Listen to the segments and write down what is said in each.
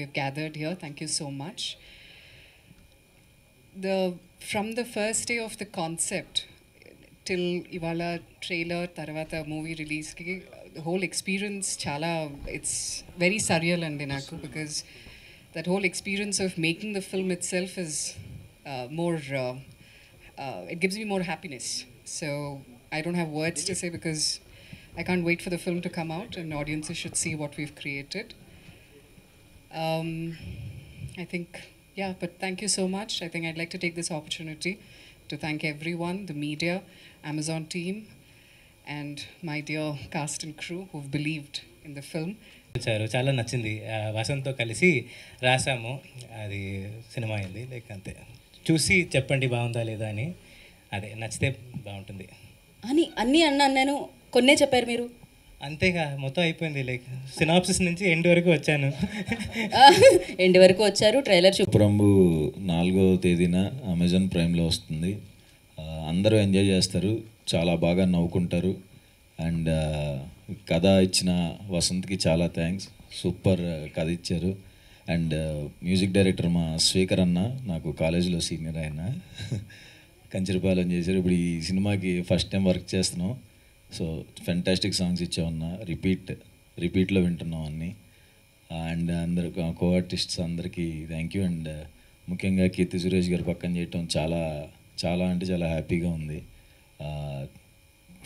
we've gathered here. Thank you so much. From the first day of the concept till ivala trailer tarvata movie release ki the whole experience chala it's very surreal and naku because that whole experience of making the film itself is more it gives me more happiness. So I don't have words to say because I can't wait for the film to come out and audiences should see what we've created. I think, yeah, but thank you so much. I think I'd like to take this opportunity to thank everyone, the media, Amazon team, and my dear cast and crew who've believed in the film. చాలా నచ్చింది. వసంత్తో కలిసి రాసాము, అది cinema అయింది. Like అంతే, చూసి చెప్పండి బాగుందా లేదా అని. అదే నచ్చితే బాగుంటుంది అని అన్నీ అన్నాను, కొన్నే చెప్పారు మీరు. అంతేగా, మొత్తం అయిపోయింది. లైక్ సినాప్సిస్ నుంచి ఎండ్ వరకు వచ్చాను. ఎండ్ వరకు వచ్చారు. ట్రైలర్ ప్రంబు 4వ తేదీన అమెజాన్ ప్రైమ్లో వస్తుంది. అందరూ ఎంజాయ్ చేస్తారు, చాలా బాగా నవ్వుకుంటారు. అండ్ కథ ఇచ్చిన వసంత్కి చాలా థ్యాంక్స్, సూపర్ కథ ఇచ్చారు. అండ్ మ్యూజిక్ డైరెక్టర్ మా స్వీకర్ అన్న, నాకు కాలేజీలో సీనియర్ ఆయన, కంచరపాలెం చేశారు. ఇప్పుడు ఈ సినిమాకి ఫస్ట్ టైం వర్క్ చేస్తున్నాం. సో ఫెంటాస్టిక్ సాంగ్స్ ఇచ్చామన్నా, రిపీట్లో వింటున్నాం అన్నీ. అండ్ అందరు కో ఆర్టిస్ట్స్ అందరికీ థ్యాంక్ యూ. అండ్ ముఖ్యంగా కీర్తి సురేష్ గారు పక్కన చేయటం చాలా చాలా అంటే చాలా హ్యాపీగా ఉంది.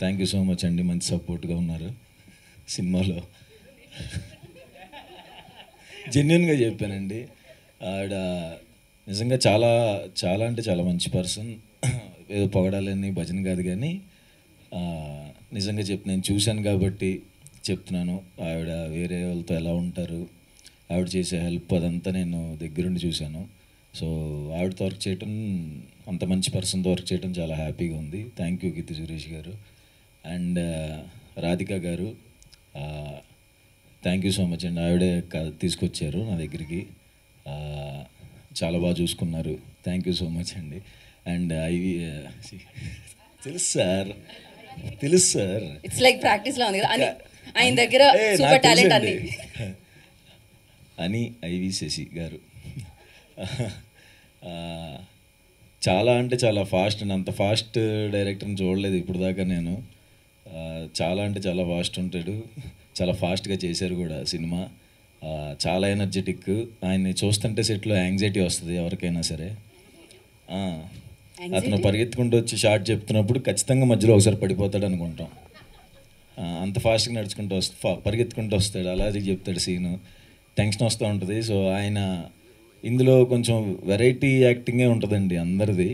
థ్యాంక్ యూ సో మచ్ అండి, మంచి సపోర్ట్గా ఉన్నారు సినిమాలో. జెన్యున్గా చెప్పానండి. ఆవిడ నిజంగా చాలా చాలా అంటే చాలా మంచి పర్సన్. ఏదో పొగడాలని భజన కాదు, కానీ నిజంగా నేను చూశాను కాబట్టి చెప్తున్నాను. ఆవిడ వేరే వాళ్ళతో ఎలా ఉంటారు, ఆవిడ చేసే హెల్ప్ అదంతా నేను దగ్గరుండి చూశాను. సో ఆవిడతో వర్క్ చేయటం, అంత మంచి పర్సన్తో వర్క్ చేయడం చాలా హ్యాపీగా ఉంది. థ్యాంక్ యూ కీర్తి సురేష్ గారు. అండ్ రాధిక గారు, థ్యాంక్ యూ సో మచ్ అండి. ఆవిడే తీసుకొచ్చారు నా దగ్గరికి, చాలా బాగా చూసుకున్నారు. థ్యాంక్ యూ సో మచ్ అండి. అండ్ తెలుసు సార్, ఇట్స్ లైక్ ప్రాక్టీస్లో ఉంది కదా ఆయన దగ్గర, సూపర్ టాలెంట్ అని ఐవి శశి గారు చాలా అంటే చాలా ఫాస్ట్ అండి. అంత ఫాస్ట్ డైరెక్టర్ని చూడలేదు ఇప్పుడు దాకా నేను. చాలా అంటే చాలా ఫాస్ట్ ఉంటాడు, చాలా ఫాస్ట్గా చేశారు కూడా సినిమా. చాలా ఎనర్జెటిక్. ఆయన్ని చూస్తుంటే సెట్లో యాంగ్జైటీ వస్తుంది ఎవరికైనా సరే. అతను పరిగెత్తుకుంటూ వచ్చి షార్ట్ చెప్తున్నప్పుడు ఖచ్చితంగా మధ్యలో ఒకసారి పడిపోతాడు అనుకుంటాం. అంత ఫాస్ట్గా నడుచుకుంటూ పరిగెత్తుకుంటూ వస్తాడు, అలాగే చెప్తాడు సీను. టెన్షన్ వస్తూ ఉంటుంది. సో ఆయన ఇందులో కొంచెం వెరైటీ యాక్టింగే ఉంటుందండి అందరిది,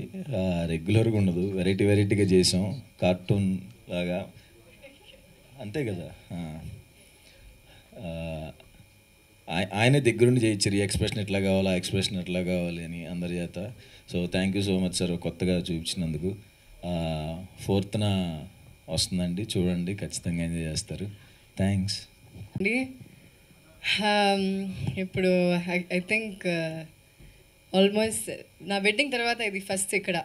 రెగ్యులర్గా ఉండదు. వెరైటీగా చేసాం, కార్టూన్ లాగా, అంతే కదా. ఆయనే దగ్గరుండి చేయించారు, ఈ ఎక్స్ప్రెషన్ ఎట్లా కావాలి, ఆ ఎక్స్ప్రెషన్ ఎట్లా కావాలి అని అందరి చేత. So thank you so much sir, కొత్తగా చూపించినందుకు. 4th వస్తుందండి, చూడండి, ఖచ్చితంగా ఎంజాయ్ చేస్తారు. థ్యాంక్స్ అండి. ఇప్పుడు ఐ థింక్ ఆల్మోస్ట్ నా వెడ్డింగ్ తర్వాత ఇది ఫస్ట్ ఇక్కడ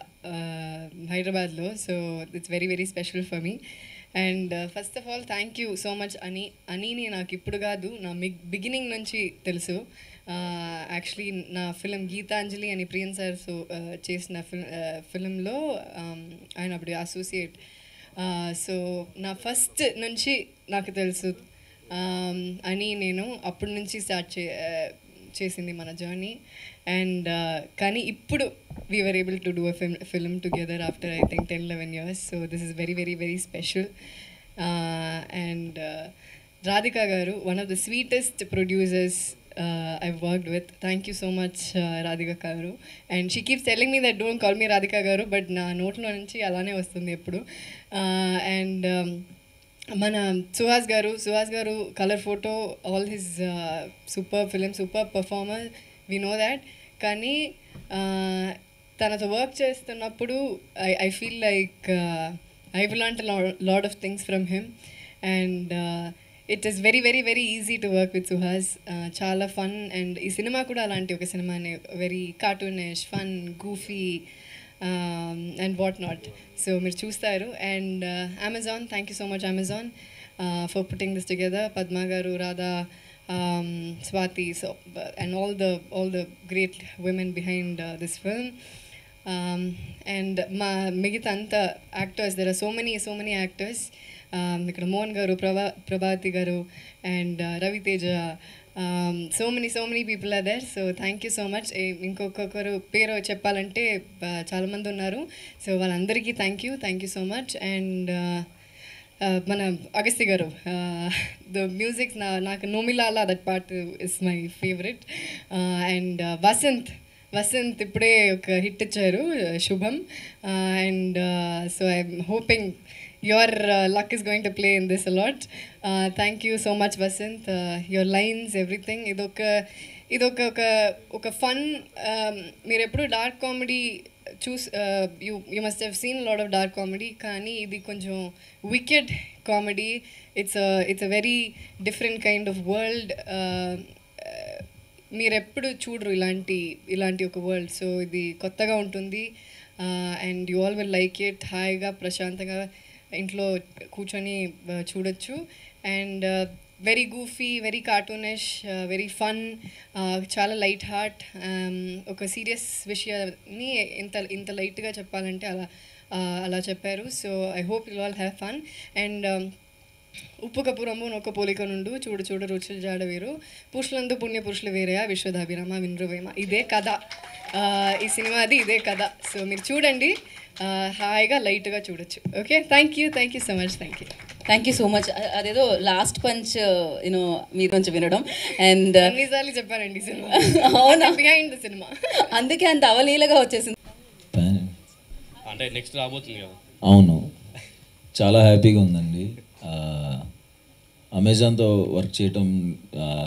హైదరాబాద్లో. So it's very very special for me. And first of all thank you so much అనీని నాకు ఇప్పుడు కాదు, నా బిగినింగ్ నుంచి తెలుసు. యాక్చువల్లీ నా ఫిలిం గీతాంజలి అని ప్రియన్ సార్ చేసిన ఫిలింలో ఆయన అప్పుడు అసోసియేట్. సో నా ఫస్ట్ నుంచి నాకు తెలుసు అని, నేను అప్పటి నుంచి స్టార్ట్ చేసింది మన జర్నీ. అండ్ కానీ ఇప్పుడు we were able to do a film together after I think 10-11 years. So this is very very very special. And Radhika garu, one of the sweetest producers I've worked with. Thank you so much Radhika garu. And she keeps telling me that don't call me Radhika garu, but na note lo nunchi alane vastundi eppudu. And మన సుహాస్ గారు colour photo, all his super film, super performer, we know that. కానీ తనతో work చేస్తున్నప్పుడు I feel like I will learn lot of things from him. And it is very very very easy to work with Suhas. చాలా fun. అండ్ ఈ సినిమా కూడా అలాంటి ఒక సినిమానే, very cartoonish, fun, goofy and whatnot. So మీరు చూస్తారు. And Amazon, thank you so much Amazon for putting this together. Padma garu, Radha, Swati, so and all the great women behind this film. And మిగతా అంతా actors, there are so many actors. ఇక్కడ Mohan garu, Prabhathi garu, and Ravi Teja, so many people are there. So thank you so much. ఇంకొకరు పేరు చెప్పాలంటే చాలామంది ఉన్నారు. So వాళ్ళందరికీ thank you so much. And మన అగస్తి గారు, ద మ్యూజిక్ నాకు నోమిలాలా that part is my favourite. And Vasanth ఇప్పుడే ఒక హిట్ ఇచ్చారు, శుభం. And so I'm hoping your luck is going to play in this allot. Thank you so much Vasanth. Your lines, everything. ఇదొక fun. మీరు ఎప్పుడు dark comedy you must have seen a lot of dark comedy, కానీ ఇది కొంచెం wicked comedy. It's a very different kind of world. మీరు ఎప్పుడు చూడరు ఇలాంటి ఒక వరల్డ్. సో ఇది కొత్తగా ఉంటుంది. And you all will like it. హాయిగా ప్రశాంతంగా ఇంట్లో కూర్చొని చూడొచ్చు. And very goofy, very cartoonish, very fun, చాలా లైట్ హార్ట్. ఒక సీరియస్ విషయాన్ని ఇంత లైట్గా చెప్పాలంటే అలా చెప్పారు. So I hope you all have fun. And ఉప్పు కపురము నొక్క పోలిక నుండు చూడు రుచులు జాడ వేరు, పురుషులందు పుణ్య పురుషులు వేరేయా, విశ్వధాభిరామ వినృవేమ. ఇదే కథ, ఈ సినిమాది ఇదే కథ. సో మీరు చూడండి, హాయిగా లైట్గా చూడొచ్చు. Okay, thank you so much. Thank you so much. అదేదో లాస్ట్ పంచ్ యూనో మీరు కొంచెం వినడం. అండ్ అన్నిసార్లు చెప్పానండి సినిమా. అవునా, బిహైండ్ ద సినిమా, అందుకే అంత అవలీలగా వచ్చేసింది. అంటే నెక్స్ట్ రాబోతుంది కదా. అవును, చాలా హ్యాపీగా ఉందండి. అమెజాన్తో వర్క్ చేయటం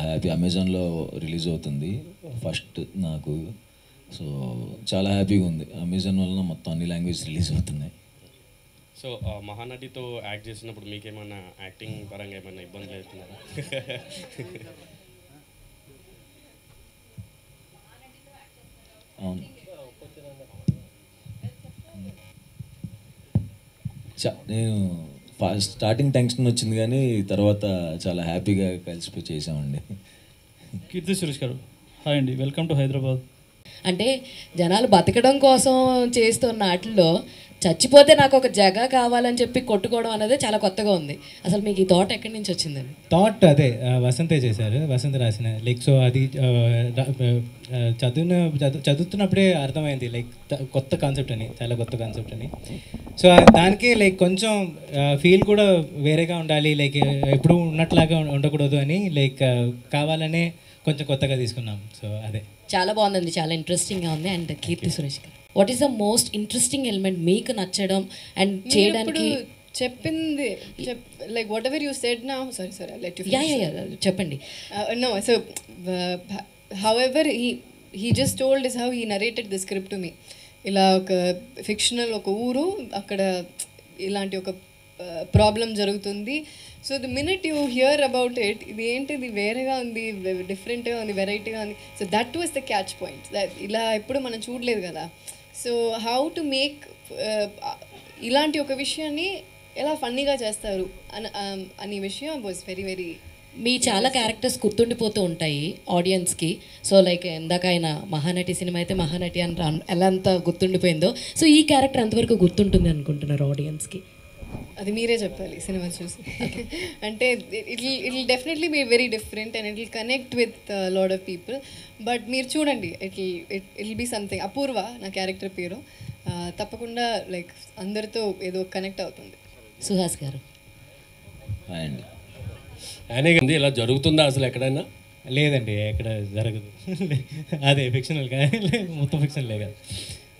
హ్యాపీ. అమెజాన్లో రిలీజ్ అవుతుంది ఫస్ట్ నాకు. సో చాలా హ్యాపీగా ఉంది. అమెజాన్ వలన మొత్తం అన్ని లాంగ్వేజ్ రిలీజ్ అవుతున్నాయి. సో మహానటితో యాక్ట్ చేసినప్పుడు మీకేమన్నా యాక్టింగ్ పరంగా ఏమైనా ఇబ్బందులు అవుతున్నారా? అవును, నేను స్టార్టింగ్ టెన్షన్ వచ్చింది, కానీ తర్వాత చాలా హ్యాపీగా కలిసిపోయి చేసామండి. కీర్తి సురేష్ గారు, హాయ్ అండి, వెల్కమ్ టు హైదరాబాద్. అంటే జనాలు బతకడం కోసం చేస్తున్న వాటిల్లో చచ్చిపోతే నాకు ఒక జగ కావాలని చెప్పి కొట్టుకోవడం అనేది చాలా కొత్తగా ఉంది. అసలు మీకు ఈ థాట్ ఎక్కడి నుంచి వచ్చిందండి? థాట్ అదే వసంతే చేశారు, వసంత రాసిన. లైక్ సో అది చదువుతున్నప్పుడే అర్థమైంది, లైక్ కొత్త కాన్సెప్ట్ అని, చాలా కొత్త కాన్సెప్ట్ అని. సో దానికి లైక్ కొంచెం ఫీల్ కూడా వేరేగా ఉండాలి, లైక్ ఎప్పుడు ఉన్నట్లాగా ఉండకూడదు అని లైక్ కావాలనే కొంచెం కొత్తగా తీసుకున్నాం. సో అదే చాలా బాగుందండి, చాలా ఇంట్రెస్టింగ్గా ఉంది. And Keerthy Suresh garu, what is the most interesting element మీకు నచ్చడం అండ్ చేయడానికి? చెప్పింది like whatever you said now. Sorry let you చెప్పండి. No, so however he just told is how he narrated the script to me. ఇలా ఒక fictional ఒక ఊరు, అక్కడ ఇలాంటి ఒక ప్రాబ్లం జరుగుతుంది. So the minute you hear about it, ఇది ఏంటిది వేరేగా ఉంది, డిఫరెంట్గా ఉంది, వెరైటీగా ఉంది. So that was the catch point. ఇలా ఎప్పుడు మనం చూడలేదు కదా. సో హౌ టు మేక్ ఇలాంటి ఒక విషయాన్ని ఎలా ఫన్నీగా చేస్తారు అనే విషయం వాజ్ వెరీ వెరీ. మీ చాలా క్యారెక్టర్స్ గుర్తుండిపోతూ ఉంటాయి ఆడియన్స్కి. సో లైక్ ఇందాక ఆయన మహానటి సినిమా అయితే మహానటి అని ఎలా అంత గుర్తుండిపోయిందో, సో ఈ క్యారెక్టర్ ఎంతవరకు గుర్తుంటుంది అనుకుంటున్నారు ఆడియన్స్కి? అది మీరే చెప్పాలి సినిమా చూసి. అంటే it will definitely be very different and it will connect with lot of people. But మీరు చూడండి, it will be something. Apoorva నా క్యారెక్టర్ పేరు. తప్పకుండా లైక్ అందరితో ఏదో కనెక్ట్ అవుతుంది. సుహాస్ గారు, అండి ఆయనే ఇలా జరుగుతుందా అసలు ఎక్కడైనా? లేదండి, ఎక్కడ జరగదు. అదే ఫిక్షనల్ మొత్తం ఫిక్షనలే కదా.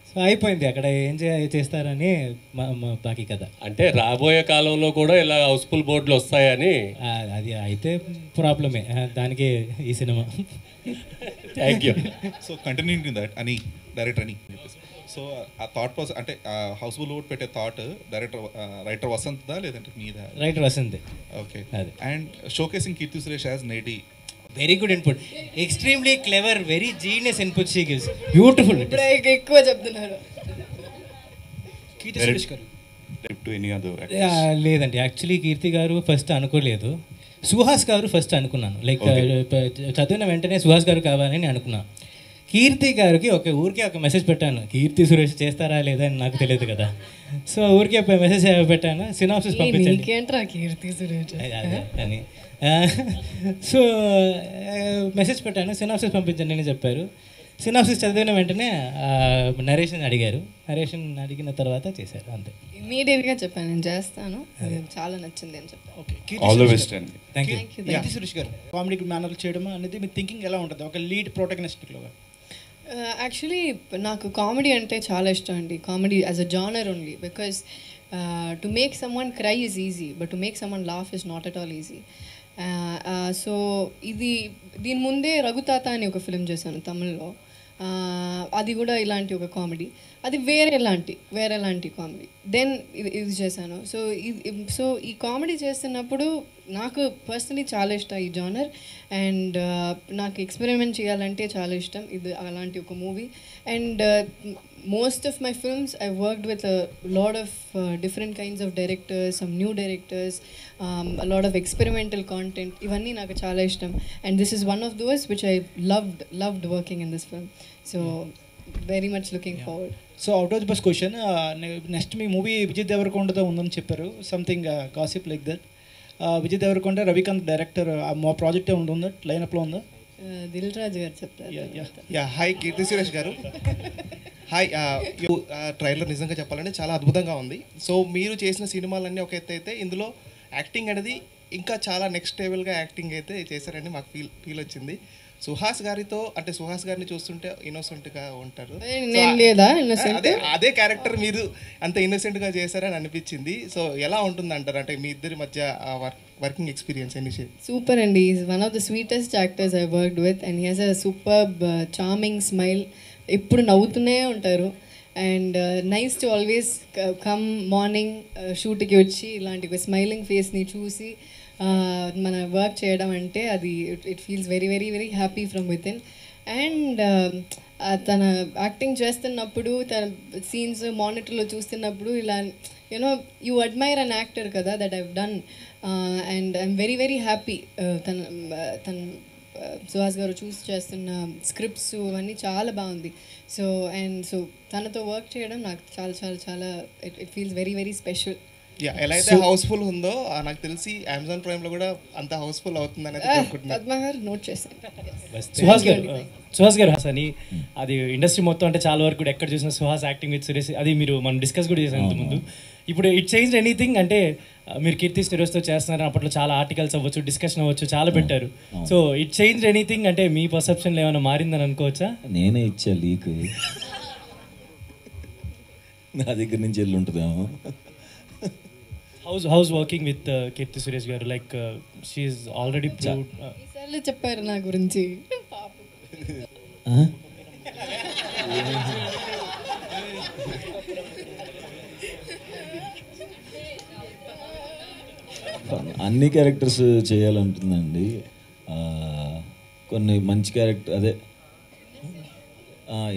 సో అయిపోయింది, అక్కడ ఏం చేస్తారని బాకీ కదా. అంటే రాబోయే కాలంలో కూడా ఇలా హౌస్ఫుల్ బోర్డులు వస్తాయని. అది అయితే ప్రాబ్లమే, దానికి ఈ సినిమా. Thank you. So continuing that అని డైరెక్టర్ అని. సో ఆ థాట్ ప్రాసెస్ అంటే హౌస్ఫుల్ బోర్డ్ పెట్టే థాట్ రైటర్ వసంత్దా లేదంటే మీదా? Writer Vasanth. Okay. And showcasing Keerthy Suresh as నేటి. Very good input, extremely clever, very genius input she gives. Beautiful. ఎక్కువ చెప్తున్నారు. లేదండి, యాక్చువల్లీ కీర్తి గారు ఫస్ట్ అనుకోలేదు. సుహాస్ గారు ఫస్ట్ అనుకున్నాను, లైక్ చదివిన వెంటనే సుహాస్ గారు కావాలని నేను అనుకున్నాను. కీర్తి గారికి ఊరికే ఒక మెసేజ్ పెట్టాను, కీర్తి సురేష్ చేస్తారా లేదా అని నాకు తెలియదు కదా. సో ఊరికే మెసేజ్ పెట్టాను, సినాప్సిస్ పంపించండి నీకేంట్రా కీర్తి సురేష్ అని. సో మెసేజ్ పెట్టాను, సినాప్సిస్ పంపించండి అని చెప్పారు. సినాప్సిస్ చదివిన వెంటనే నరేషన్ అడిగారు, నరేషన్ అడిగిన తర్వాత చేశారు, అంతే. ఇమీడియట్గా చెప్పాను నేను చేస్తాను, అది చాలా నచ్చింది అని చెప్పాను. ఓకే, ఆల్ ద బెస్ట్ అండి. Thank you. Keerthy Suresh garu comedy మేనర్లు చేయడం అనేది మీ థింకింగ్ ఎలా ఉంటుంది ఒక లీడ్ ప్రోటగనిస్ట్లో? యాక్చువల్లీ నాకు కామెడీ అంటే చాలా ఇష్టం అండి, comedy as a genre only, because to make some one cry is easy, but to make some one laugh is not at all easy. So దీని ముందే రఘుతాత అని ఒక ఫిలిం చేశాను తమిళ్లో, అది కూడా ఇలాంటి ఒక కామెడీ, అది వేరేలాంటి కామెడీ. దెన్ ఇది చేశాను. సో ఈ కామెడీ చేస్తున్నప్పుడు నాకు పర్సనలీ చాలా ఇష్టం ఈ జానర్, అండ్ నాకు ఎక్స్పెరిమెంట్ చేయాలంటే చాలా ఇష్టం ఇది అలాంటి ఒక movie. And most of my films I worked with a lot of different kinds of directors, some new directors, a lot of experimental content. Ivanni naku chaala ishtam, and this is one of those which I loved working in this film. So very much looking forward. So out of the box question, next మీ movie Vijay దేవరకొండతో ఉందని చెప్పారు, something gossip like that. Vijay Deverakonda, Ravikanth director, మా project ఏమైనా ఉందా, లైనప్లో ఉందా? దిల్ రాజు గారు చెప్తారు. హాయ్ కీర్తి సురేష్ గారు. హాయ్. ట్రైలర్ నిజంగా చెప్పాలంటే చాలా అద్భుతంగా ఉంది. సో మీరు చేసిన సినిమాలన్నీ ఒక ఎత్తు అయితే ఇందులో యాక్టింగ్ అనేది ఇంకా చాలా నెక్స్ట్ లెవెల్గా యాక్టింగ్ అయితే చేశారని మాకు ఫీల్ వచ్చింది. సుహాస్ గారితో అంటే సుహాస్ గారిని చూస్తుంటే ఇన్నోసెంట్గా ఉంటారు, అదే క్యారెక్టర్ మీరు అంత ఇన్నోసెంట్గా చేశారని అనిపించింది. సో ఎలా ఉంటుంది అంటారు, అంటే మీ ఇద్దరి మధ్య వర్కింగ్ ఎక్స్పీరియన్స్ ఎన్ని? సూపర్ అండి, is one of the sweetest actors I worked with, and he has a superb charming smile, ఎప్పుడు నవ్వుతూనే ఉంటారు. And nice to always come morning షూట్కి వచ్చి ఇలాంటి ఒక స్మైలింగ్ ఫేస్ని చూసి మన వర్క్ చేయడం అంటే అది it feels very very very happy from with in. And తన యాక్టింగ్ చేస్తున్నప్పుడు, తన సీన్స్ మానిటర్లో చూస్తున్నప్పుడు ఇలా you know you admire an actor కదా, that I've done, and I'm very very happy. తన సుహాస్ గారు చూస్ చేస్తున్న స్క్రిప్ట్స్ అవన్నీ చాలా బాగుంది. సో తనతో వర్క్ చేయడం నాకు చాలా చాలా చాలా it feels very very special. ఎలా అయితే హౌస్ఫుల్ ఉందో నాకు తెలిసి అమెజాన్ ప్రైమ్లో కూడా అంత హౌస్ఫుల్ అవుతుంది అనేది పద్మ గారు నోట్ చేశాను. సుహాస్ గారు అని అది ఇండస్ట్రీ మొత్తం అంటే చాలా వరకు కూడా ఎక్కడ చూసిన సుహాస్ యాక్టింగ్ విత్ సురేష్, అది మనం డిస్కస్ కూడా చేసాం ఇంతకుముందు. ఇప్పుడు ఇట్ చేంజ్ ఎనీథింగ్ అంటే మీరు కీర్తి సురేష్తో చేస్తున్నారు, అప్పట్లో చాలా ఆర్టికల్స్ అవ్వచ్చు, డిస్కషన్ అవ్వచ్చు, చాలా పెట్టారు. సో ఇట్ చేంజ్ ఎనీథింగ్ అంటే మీ పర్సెప్షన్లో ఏమైనా మారిందని అనుకోవచ్చా? నేనే ఇచ్చా లీక్, నా దగ్గర నుంచి వెళ్ళి ఉంటుందేమో. హౌస్ వర్కింగ్ విత్ కీర్తి సురేష్ గారు, లైక్ షీఈస్ ఆల్రెడీ చెప్పారు నా గురించి. అన్ని క్యారెక్టర్స్ చేయాలంటుందండి, కొన్ని మంచి క్యారెక్టర్ అదే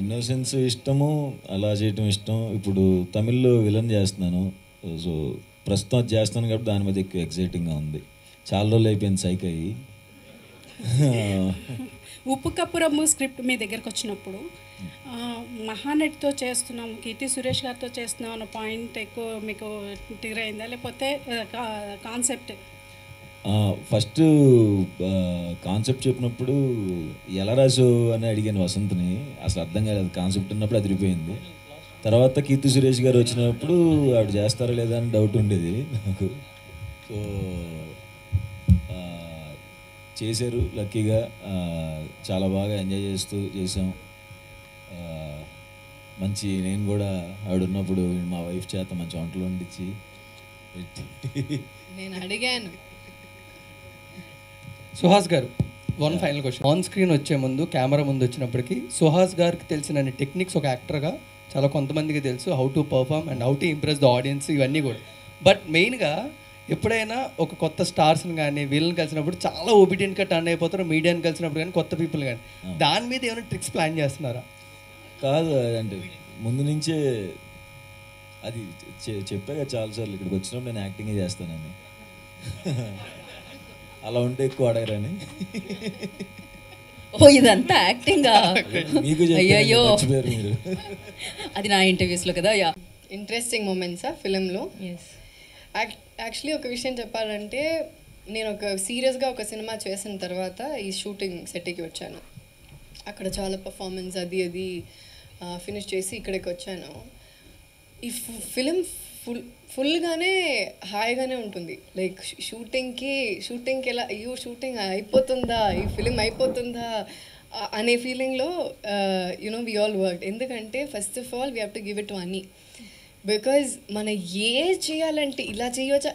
ఇన్నోసెన్స్ ఇష్టము, అలా చేయటం ఇష్టం. ఇప్పుడు తమిళ్లో విలన్ చేస్తున్నాను, సో ప్రస్తుతం అది చేస్తున్నాను కాబట్టి దాని మీద ఎక్కువ ఎక్సైటింగ్గా ఉంది. చాలా రోజులు అయిపోయింది సైక్ అయ్యి. ఉప్పు కప్పురమ్ము స్క్రిప్ట్ మీ దగ్గరకు వచ్చినప్పుడు మహానటితో చేస్తున్నాం, కీర్తి సురేష్ గారితో చేస్తున్నాం అన్న పాయింట్ ఎక్కువ మీకు ట్రిగర్ అయిందా, లేకపోతే కాన్సెప్ట్? ఫస్ట్ కాన్సెప్ట్ చెప్పినప్పుడు ఎలా రాసు అని అడిగాను వసంత్ని, అసలు అర్థం కాలేదు. కాన్సెప్ట్ ఉన్నప్పుడు అదిరిపోయింది. తర్వాత కీర్తి సురేష్ గారు వచ్చినప్పుడు ఆవిడ చేస్తారా లేదా అని డౌట్ ఉండేది నాకు. సో చేశారు లక్కీగా, చాలా బాగా ఎంజాయ్ చేస్తూ చేసాం. మంచి నేను కూడా ఆవిడ ఉన్నప్పుడు మా వైఫ్ చేత మంచి వంటలు వండించి నేను అడిగాను. సుహాస్ గారు, one final question. On screen వచ్చే ముందు, కెమెరా ముందు వచ్చినప్పటికీ సుహాస్ గారికి తెలిసిన టెక్నిక్స్ ఒక యాక్టర్గా చాలా కొంతమందికి తెలుసు, how to perform and how to impress the audience, ఇవన్నీ కూడా. బట్ మెయిన్గా ఎప్పుడైనా ఒక కొత్త స్టార్స్ని కానీ వీళ్ళని కలిసినప్పుడు చాలా ఒబీడియంట్గా టర్న్ అయిపోతారు, మీడియాని కలిసినప్పుడు కానీ కొత్త పీపుల్ కానీ, దాని మీద ఏమైనా ట్రిక్స్ ప్లాన్ చేస్తున్నారా? కాదు, అంటే ముందు నుంచే అది చెప్పాక చాలాసార్లు ఇక్కడికి వచ్చినప్పుడు నేను యాక్టింగే చేస్తానని. అలా ఉంటే ఎక్కువ అడగరని ఓ ఇదంతా యాక్టింగా? మీకు చెప్పాను, అయ్యయ్యో మర్చిపోయారు మీరు. అది నా ఇంటర్వ్యూస్లో కదా. యా, ఇంట్రెస్టింగ్ మూమెంట్సా ఫిలింలో? యాక్చువల్లీ ఒక విషయం చెప్పాలంటే, నేను ఒక సీరియస్గా ఒక సినిమా చేసిన తర్వాత ఈ షూటింగ్ సెట్కి వచ్చాను. అక్కడ చాలా పర్ఫార్మెన్స్ అది ఫినిష్ చేసి ఇక్కడికి వచ్చాను. ఈ ఫిలిం ఫుల్గానే హాయిగానే ఉంటుంది. లైక్ షూటింగ్కి ఎలా అయ్యో షూటింగ్ అయిపోతుందా, ఈ ఫిలిం అయిపోతుందా అనే ఫీలింగ్లో యునో వి ఆల్ వర్క్. ఎందుకంటే first of all we have to give it to Annie. Because మన చేయాలంటే ఇలా చేయొచ్చా,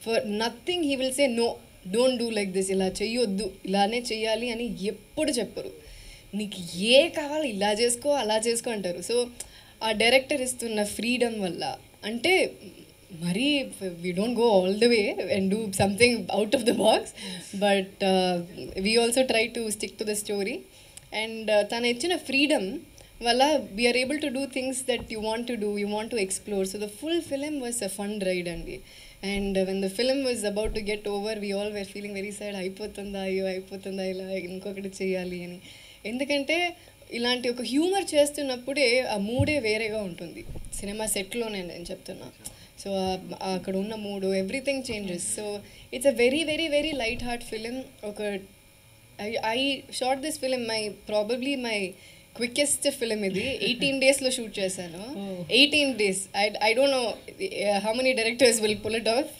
for nothing he will say no, don't do like this, ఇలా చెయ్యొద్దు, ఇలానే చెయ్యాలి అని ఎప్పుడు చెప్పరు. నీకు కావాలి ఇలా చేసుకో అలా చేసుకో అంటారు. సో ఆ డైరెక్టర్ ఇస్తున్న ఫ్రీడమ్ వల్ల, అంటే మరీ we don't go all the way and do something out of the box, but we also try to stick to the story. And తను ఇచ్చిన ఫ్రీడమ్ వల్ల we are able to do things that you want to do, you want to explore. So the full film was a fun ride అండి. And when the film was about to get over, we all were feeling very sad, అయిపోతుందా అయ్యో అయిపోతుందా ఇలా ఇంకొకటి చేయాలి అని. ఎందుకంటే ఇలాంటి ఒక హ్యూమర్ చేస్తున్నప్పుడే ఆ మూడే వేరేగా ఉంటుంది. సినిమా సెట్లోనే నేను చెప్తున్నా. సో అక్కడ ఉన్న మూడు everything changes. So it's a very very very light heart film. I short this film probably my quickest film ఇది. 18 daysలో షూట్ చేశాను. 18 days. I don't know how many directors will pull it off.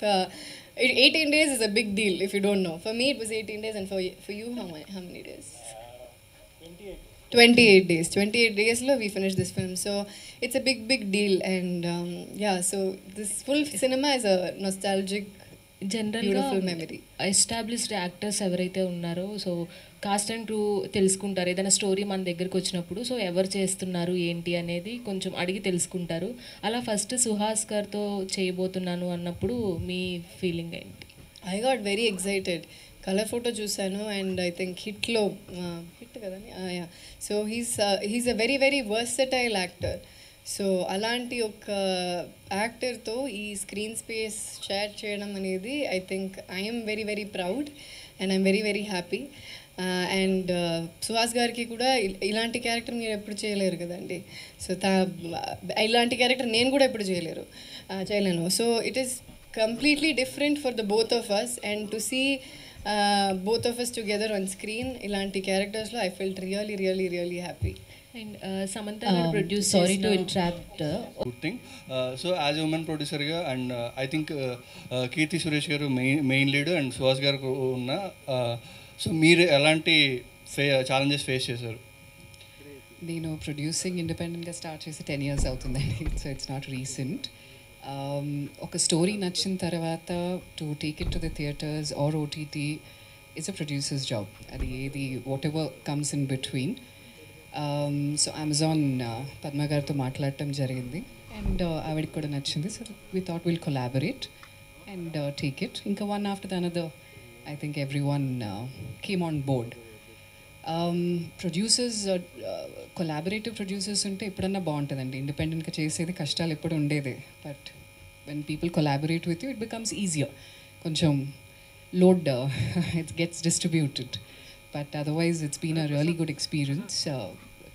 18 days is a big deal if you don't know. For me it was 18 days, and for you how many days? 28 days. 28 daysలో we finished this film. So it's a big deal. And yeah, so this full cinema is a nostalgic, జనరల్గా established actors ఎవరైతే ఉన్నారో, so cost and crew తెలుసుకుంటారు. ఏదైనా story మన దగ్గరికి వచ్చినప్పుడు so ఎవరు చేస్తున్నారు ఏంటి అనేది కొంచెం అడిగి తెలుసుకుంటారు. అలా ఫస్ట్ సుహాస్ గారితో చేయబోతున్నాను అన్నప్పుడు మీ ఫీలింగ్ ఏంటి? I got very excited. Colour photo చూశాను అండ్ ఐ థింక్ హిట్ కదండి. So he's a very very versatile actor. So అలాంటి ఒక యాక్టర్తో ఈ స్క్రీన్ స్పేస్ షేర్ చేయడం అనేది I think I'm very very proud and I'm very very happy. And Suhas గారికి కూడా ఇలాంటి క్యారెక్టర్ మీరు ఎప్పుడు చేయలేరు కదండి. సో ఇలాంటి క్యారెక్టర్ నేను కూడా ఎప్పుడు చేయలేను. So it is completely different for the both of us. And to see both of us together on screen ఇలాంటి క్యారెక్టర్స్లో I felt really really really happy. And Samantha produce, sorry to interrupt, good thing. So as a women ప్రొడ్యూసర్గా and I think Keerthy Suresh garu main lead and Suhas గారు ఉన్న, so మీరు ఎలాంటి challenges face చేశారు? నేను producing ఇండిపెండెంట్గా స్టార్ట్ చేసి 10 years అవుతుందండి. So it's not recent. ఒక స్టోరీ నచ్చిన తర్వాత to take it to the theatres or OTT it's a producers job. అది ఏది whatever comes in between. So Amazon Padma గారితో మాట్లాడటం జరిగింది అండ్ ఆవిడకి కూడా నచ్చింది. So we thought will collaborate and take it. ఇంకా one after the another I think everyone came on board. Producers, collaborative producers ఉంటే ఎప్పుడన్నా బాగుంటుందండి. ఇండిపెండెంట్గా చేసేది కష్టాలు ఎప్పుడు ఉండేదే. But when people collaborate with you it becomes easier. కొంచెం load it gets distributed. But otherwise it's been a really good experience.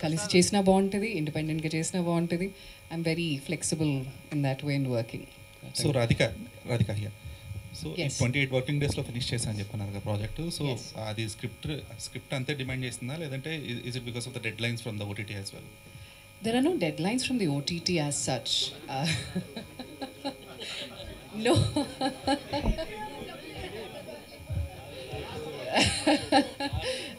కలిసి చేసినా బాగుంటుంది, ఇండిపెండెంట్గా చేసినా బాగుంటుంది. I'm very flexible in that way in working. So Radhika here. So 28 working daysలో finish చేశాను చెప్పన్నారు కదా ప్రాజెక్ట్. సో అది స్క్రిప్ట్ అంతే డిమాండ్ చేస్తుందా, లేదంటే is it because of the deadlines from the OTT as well? There are no deadlines from the OTT as such. No.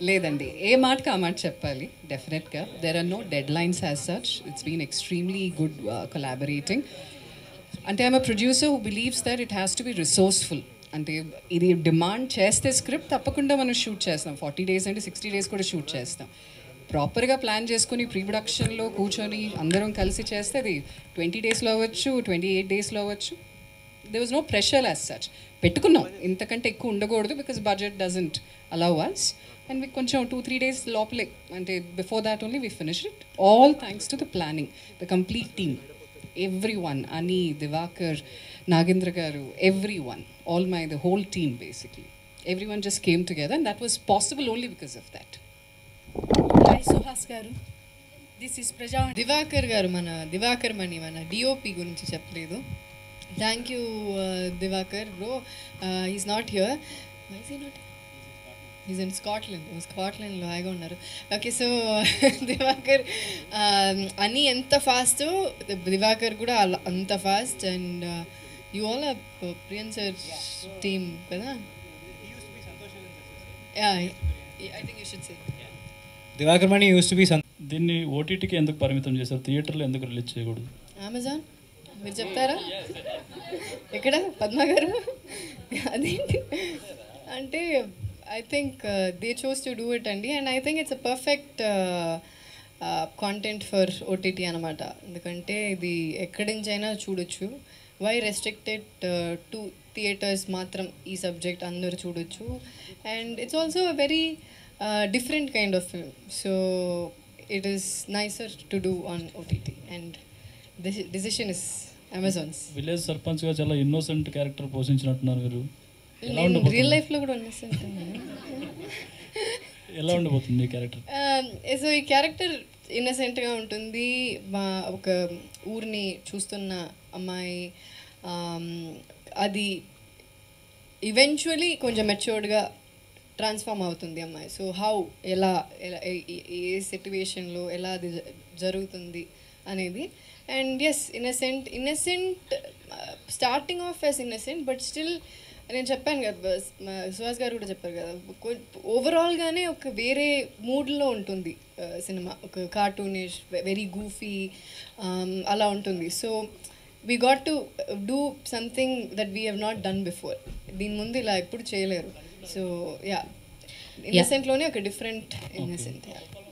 లేదండి, ఏ మాటకి ఆ మాట చెప్పాలి. డెఫినెట్గా there are no deadlines as such. It's been extremely good collaborating. అంటే I'm a producer who believes that it has to be resourceful. అంటే ఇది demand చేస్తే స్క్రిప్ట్ తప్పకుండా మనం షూట్ చేస్తాం. 40 days అంటే 60 days కూడా షూట్ చేస్తాం. ప్రాపర్గా ప్లాన్ చేసుకుని ప్రీ ప్రొడక్షన్లో కూర్చొని అందరం కలిసి చేస్తే అది 20 daysలో అవ్వచ్చు, 28 daysలో అవ్వచ్చు. there was no pressure as such. పెట్టుకున్నాం ఇంతకంటే ఎక్కువ ఉండకూడదు because budget doesn't allow us. And we కొంచెం 2-3 days లోపలే, అంటే before that only we finished it. All thanks to the planning, the complete team, everyone, Ani, Divakar, Nagendra garu, everyone, the whole team basically. everyone just came together, and that was possible only because of that. Hi Suhas గారు, this is ప్రజా. దివాకర్ గారు, మన దివాకర్ మణి, మన DOP గురించి చెప్పలేదు. Thank you Diwakar bro. He's not here. Why is he not? Is in స్కాట్లాండ్లో హాయిగా ఉన్నారు. ఓకే, సో దివాకర్ అని ఎంత ఫాస్ట్, దివాకర్ కూడా అంత fast. And you all are Priyan sir team కదా? I think you should say Diwakar Mani used to be. దీన్ని ఓటీటీకి ఎందుకు పరిమితం చేశారు, థియేటర్లో ఎందుకు రిలీజ్ చేయకూడదు? అమెజాన్ మీరు చెప్తారా? ఎక్కడ పద్మ గారు? అదేంటి అంటే I think they chose to do it అండి. And I think it's a perfect content for OTT అనమాట. ఎందుకంటే ఇది ఎక్కడి నుంచైనా చూడొచ్చు. వై రెస్ట్రిక్టెడ్ టు థియేటర్స్ మాత్రం ఈ సబ్జెక్ట్ అందరూ చూడొచ్చు. And it's also a very different kind of film. So it is NISER to do on OTT. And decision is Amazon's. Village సర్పంచ్గా చాలా ఇన్నోసెంట్ క్యారెక్టర్ పోషించినట్టున్నారు మీరు. రియల్ లైఫ్లో కూడా ఎలా ఉండబోతుంది ఈ క్యారెక్టర్? సో ఈ క్యారెక్టర్ ఇన్నసెంట్గా ఉంటుంది. ఒక ఊరిని చూస్తున్న అమ్మాయి, అది ఈవెన్చువలీ కొంచెం మెచ్యూర్డ్గా ట్రాన్స్ఫార్మ్ అవుతుంది అమ్మాయి. సో ఎలా ఏ సిట్యువేషన్లో ఎలా అది జరుగుతుంది అనేది. And yes, innocent starting of as innocent, but still నేను చెప్పాను కదా, సుహాస్ గారు కూడా చెప్పారు కదా, ఓవరాల్గానే ఒక వేరే మూడ్లో ఉంటుంది సినిమా. ఒక కార్టూనిష్, వెరీ గూఫీ అలా ఉంటుంది. So we got to do something that we have not done before. దీని ముందు ఇలా ఎప్పుడు చేయలేరు. సో యా, ఇన్నసెంట్లోనే ఒక డిఫరెంట్ ఇన్నసెంట్.